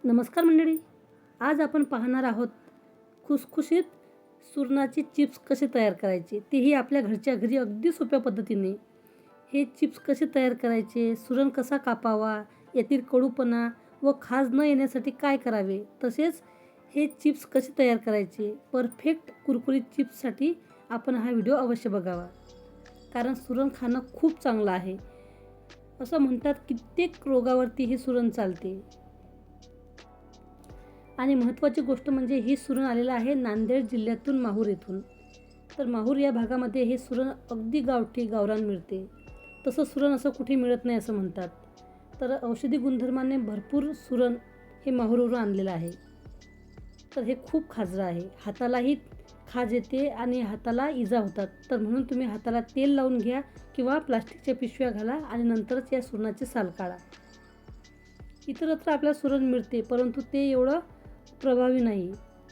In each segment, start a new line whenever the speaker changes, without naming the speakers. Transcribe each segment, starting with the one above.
नमस्कार मंडळी, आज आपण पाहणार आहोत खुसखुशीत सुरणाचे चिप्स कसे तयार करायचे, तेही आपल्या घरच्या घरी अगदी सोप्या पद्धतीने. हे चिप्स कसे तयार करायचे, सुरण कसा कापावा, यातील कडूपणा व खाज न येण्यासाठी काय करावे, तसेच हे चिप्स कसे तयार करायचे, परफेक्ट कुरकुरीत चिप्ससाठी आपण हा व्हिडिओ अवश्य बघावा. कारण सुरण खाणं खूप चांगलं आहे. असं म्हणतात कित्येक रोगावरती हे सुरण चालते. आणि महत्त्वाची गोष्ट म्हणजे हे सुरण आलेलं आहे नांदेड जिल्ह्यातून माहूर येथून. तर माहूर या भागामध्ये हे सुरण अगदी गावठी गावरान मिळते. तसं सुरण असं कुठे मिळत नाही असं म्हणतात. तर औषधी गुणधर्माने भरपूर सुरण हे माहूरवरून आणलेलं आहे. तर हे खूप खाजरं आहे, हातालाही खाज येते आणि हाताला इजा होतात. तर म्हणून तुम्ही हाताला तेल लावून घ्या किंवा प्लास्टिकच्या पिशव्या घाला आणि नंतरच या सुरणाचे साल काढा. इतरत्र आपल्याला सुरण मिळते, परंतु ते एवढं प्रभावी नाही,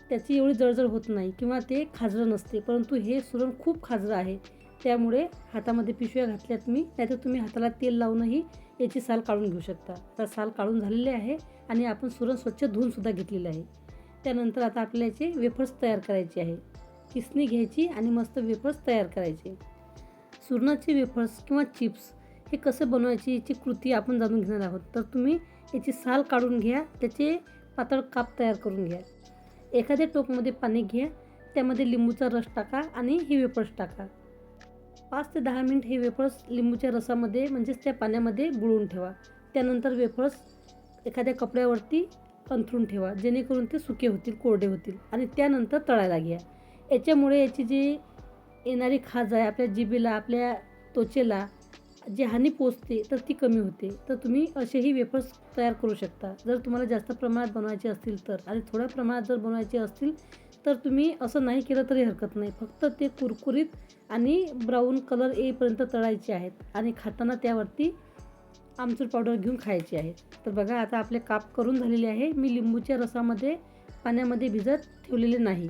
त्याची एवढी जळजळ होत नाही किंवा ते खाजरं नसते. परंतु हे सुरण खूप खाजरं आहे, त्यामुळे हातामध्ये पिशव्या घातल्यात मी, नाहीतर तुम्ही हाताला तेल लावूनही याची साल काढून घेऊ शकता. आता साल काढून झालेले आहे आणि आपण सुरण स्वच्छ धुवूनसुद्धा घेतलेलं आहे. त्यानंतर आता आपल्याला याचे वेफर्स तयार करायचे आहे. किसणी घ्यायची आणि मस्त वेफर्स तयार करायचे. सुरणाचे वेफर्स किंवा चिप्स हे कसं बनवायचे याची कृती आपण जाणून घेणार आहोत. तर तुम्ही याची साल काढून घ्या, त्याचे पातळ काप तयार करून घ्या. एखाद्या टोपमध्ये पाणी घ्या, त्यामध्ये लिंबूचा रस टाका आणि हे वेफर्स टाका. 5 ते 10 मिनिट हे वेफर्स लिंबूच्या रसामध्ये म्हणजेच त्या पाण्यामध्ये बुडवून ठेवा. त्यानंतर वेफर्स एखाद्या कपड्यावरती अंथरून ठेवा, जेणेकरून ते सुके होतील, कोरडे होतील आणि त्यानंतर तळायला घ्या. याच्यामुळे याची जी येणारी खाज आहे आपल्या जिभेला, आपल्या त्वचेला जी हानी पोचते तर ती कमी होते. तर तुम्ही असेही वेफर्स तयार करू शकता. जर तुम्हाला जास्त प्रमाणात बनवायचे असतील तर, आणि थोड्या प्रमाणात जर बनवायचे असतील तर तुम्ही असं नाही केलं तरी हरकत नाही. फक्त ते कुरकुरीत आणि ब्राऊन कलर येईपर्यंत तळायचे आहेत आणि खाताना त्यावरती आमचूर पावडर घेऊन खायची आहे. तर बघा, आता आपले काप करून झालेले आहे. मी लिंबूच्या रसामध्ये पाण्यामध्ये भिजत ठेवलेले नाही,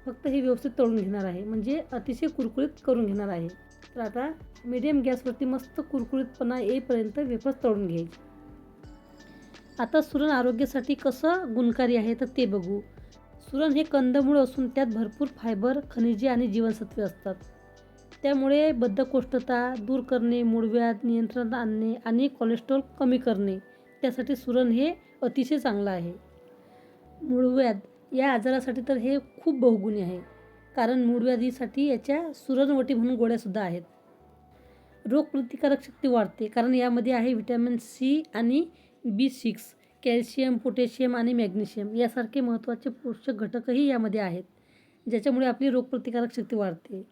फक्त हे व्यवस्थित तळून घेणार आहे, म्हणजे अतिशय कुरकुरीत करून घेणार आहे. तर आता मीडियम गॅसवरती मस्त कुरकुरीतपणा येईपर्यंत वेफर्स तळून घ्यायचे. आता सुरण आरोग्यासाठी कसं गुणकारी आहे तर ते बघू. सुरण हे कंदमूळ असून त्यात भरपूर फायबर, खनिजे आणि जीवनसत्वे असतात. त्यामुळे बद्धकोष्ठता दूर करणे, मूळव्याध नियंत्रणात आणणे आणि कोलेस्ट्रॉल कमी करणे, त्यासाठी सुरण हे अतिशय चांगलं आहे. मूळव्याध या आजारासाठी तर हे खूप बहुगुणी आहे, कारण मूळव्याधीसाठी याच्या सुरणवटी म्हणून गोळ्यासुद्धा आहेत. रोगप्रतिकारक शक्ती वाढते, कारण यामध्ये आहे व्हिटॅमिन सी आणि B6, कॅल्शियम, पोटॅशियम आणि मॅग्नेशियम यासारखे महत्त्वाचे पोषक घटकही यामध्ये आहेत, ज्याच्यामुळे आपली रोगप्रतिकारक शक्ती वाढते.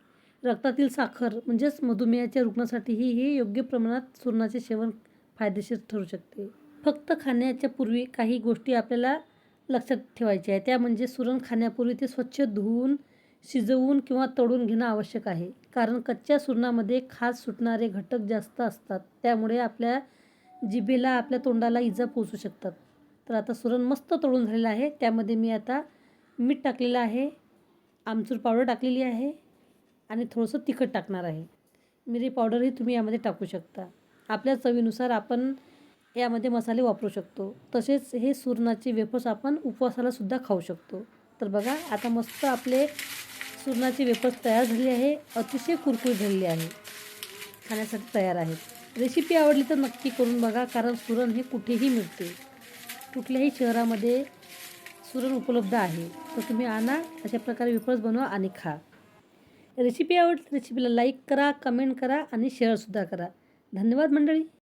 रक्तातील साखर म्हणजेच मधुमेहाच्या रुग्णासाठीही हे योग्य प्रमाणात सुरणाचे सेवन फायदेशीर ठरू शकते. फक्त खाण्याच्या पूर्वी काही गोष्टी आपल्याला लक्षात ठेवायच्या आहेत. त्या म्हणजे सुरण खाण्यापूर्वी ते स्वच्छ धुवून, शिजवून किंवा तळून घेणं आवश्यक आहे, कारण कच्च्या सुरणामध्ये खाज सुटणारे घटक जास्त असतात. त्यामुळे आपल्या जिभेला, आपल्या तोंडाला इजा पोचू शकतात. तर आता सुरण मस्त तळून झालेलं आहे. त्यामध्ये मी आता मीठ टाकलेलं आहे, आमचूर पावडर टाकलेली आहे आणि थोडंसं तिखट टाकणार आहे. मिरी पावडरही तुम्ही यामध्ये टाकू शकता. आपल्या चवीनुसार आपण यामध्ये मसाले वापरू शकतो. तसेच हे सुरणाचे वेफर्स आपण उपवासालासुद्धा खाऊ शकतो. तर बघा, आता मस्त आपले सुरणाचे वेफर्स तयार झाले आहे, अतिशय कुरकुरीत झालेले आहे, खाण्यासाठी तयार आहेत. रेसिपी आवडली तर नक्की करून बघा, कारण सुरण हे कुठेही मिळते. कुठल्याही शहरामध्ये सुरण उपलब्ध आहे. तर तुम्ही आणा, अशा प्रकारे वेफर्स बनवा आणि खा. रेसिपी आवडली तर रेसिपीला लाईक करा, कमेंट करा आणि शेअरसुद्धा करा. धन्यवाद मंडळी.